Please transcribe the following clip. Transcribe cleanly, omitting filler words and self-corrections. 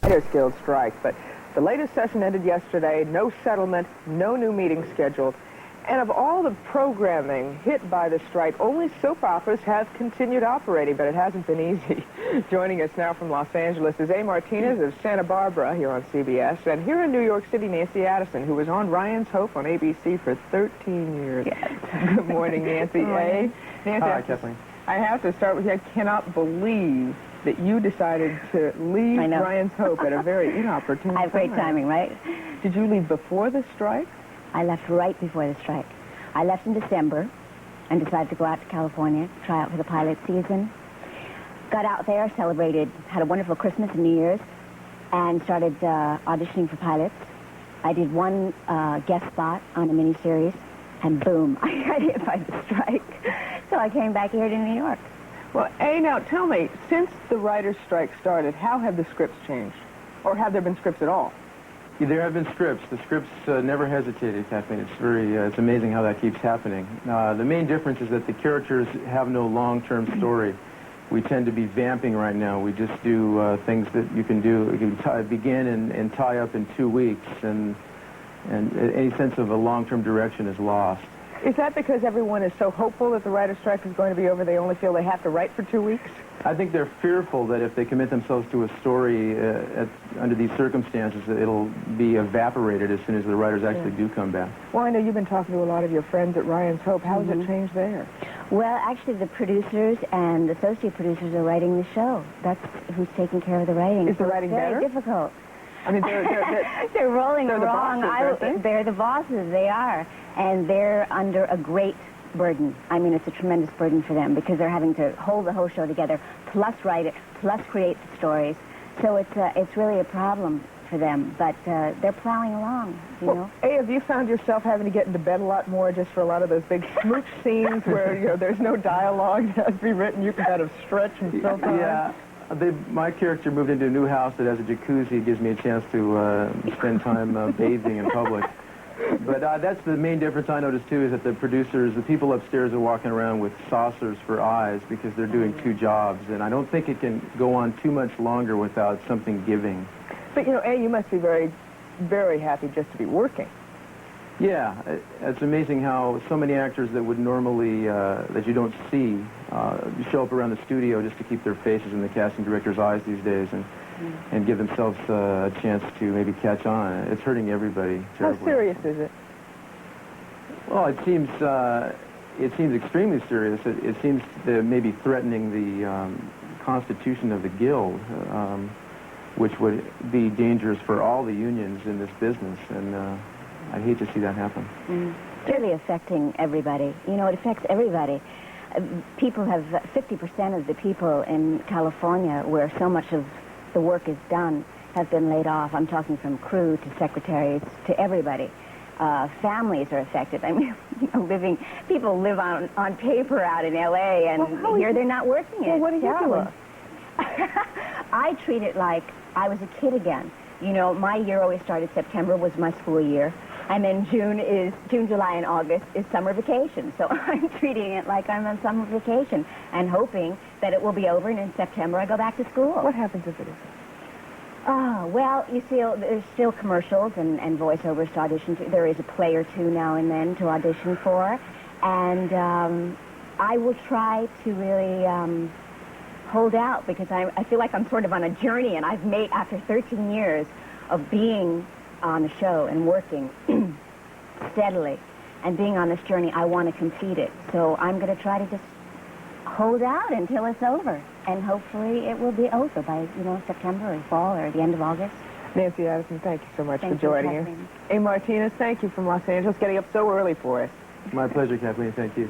Writers Guild strike, but the latest session ended yesterday. No settlement, no new meeting scheduled. And of all the programming hit by the strike, only soap operas have continued operating, but it hasn't been easy. Joining us now from Los Angeles is A Martinez of Santa Barbara here on CBS, and here in New York City, Nancy Addison, who was on Ryan's Hope on ABC for 13 years. Yes. Good morning, Nancy. Good morning. Nancy, Hi, Kathleen. I have to start with you. I cannot believe that you decided to leave Ryan's Hope at a very inopportune time. I have great timing, right? Did you leave before the strike? I left right before the strike. I left in December and decided to go out to California, try out for the pilot season. Got out there, celebrated, had a wonderful Christmas and New Year's, and started auditioning for pilots. I did one guest spot on a miniseries, and boom, I got hit by the strike. So I came back here to New York. Well, A, now tell me, since the writer's strike started, how have the scripts changed? Or have there been scripts at all? There have been scripts. The scripts never hesitated, Kathleen. It's amazing how that keeps happening. The main difference is that the characters have no long-term story. We tend to be vamping right now. We just do things that you can do. You can begin and tie up in 2 weeks, and any sense of a long-term direction is lost. Is that because everyone is so hopeful that the writer's strike is going to be over, they only feel they have to write for 2 weeks? I think they're fearful that if they commit themselves to a story under these circumstances, that it'll be evaporated as soon as the writers actually do come back. Well, I know you've been talking to a lot of your friends at Ryan's Hope. How has it changed there? Well, actually, the producers and associate producers are writing the show. That's who's taking care of the writing. Is the writing better? Very difficult. I mean, they're rolling they're wrong. The bosses, aren't they? They're the bosses. They are. And they're under a great burden. I mean, it's a tremendous burden for them because they're having to hold the whole show together, plus write it, plus create the stories. So it's really a problem for them. But they're plowing along, you know. Hey, have you found yourself having to get into bed a lot more just for a lot of those big smooch scenes where, there's no dialogue that has to be written? You can kind of stretch and fill time? Yeah. My character moved into a new house that has a jacuzzi. It gives me a chance to spend time bathing in public. But that's the main difference I noticed, too, is that the producers, the people upstairs are walking around with saucers for eyes because they're doing 2 jobs. And I don't think it can go on too much longer without something giving. But, A, you must be very, very happy just to be working. Yeah. It's amazing how so many actors that would normally, that you don't see, show up around the studio just to keep their faces in the casting director's eyes these days and give themselves a chance to maybe catch on. It's hurting everybody terribly. How serious is it? Well, it seems extremely serious. It seems to maybe threatening the constitution of the guild, which would be dangerous for all the unions in this business, and I'd hate to see that happen. It's really affecting everybody. It affects everybody. People have 50% of the people in California where so much of the work is done have been laid off. I'm talking from crew to secretaries to everybody. Families are affected. I mean, people live on paper out in L.A. and here they're not working it. Well, what are you doing? I treat it like I was a kid again. My year always started September was my school year. And then June, July, and August is summer vacation. So I'm treating it like I'm on summer vacation and hoping that it will be over, and in September I go back to school. What happens if it isn't? Oh, well, you see, there's still commercials and voiceovers to audition to. There is a play or 2 now and then to audition for. And I will try to really hold out because I feel like I'm sort of on a journey, and I've made, after 13 years of being on the show and working steadily and being on this journey, I want to complete it. So I'm going to try to just hold out until it's over, and hopefully it will be over by, September or fall or the end of August. Nancy Addison, thank you so much for Thank you, joining us. Kathleen. A Martinez, thank you from Los Angeles, getting up so early for us. My pleasure, Kathleen. Thank you.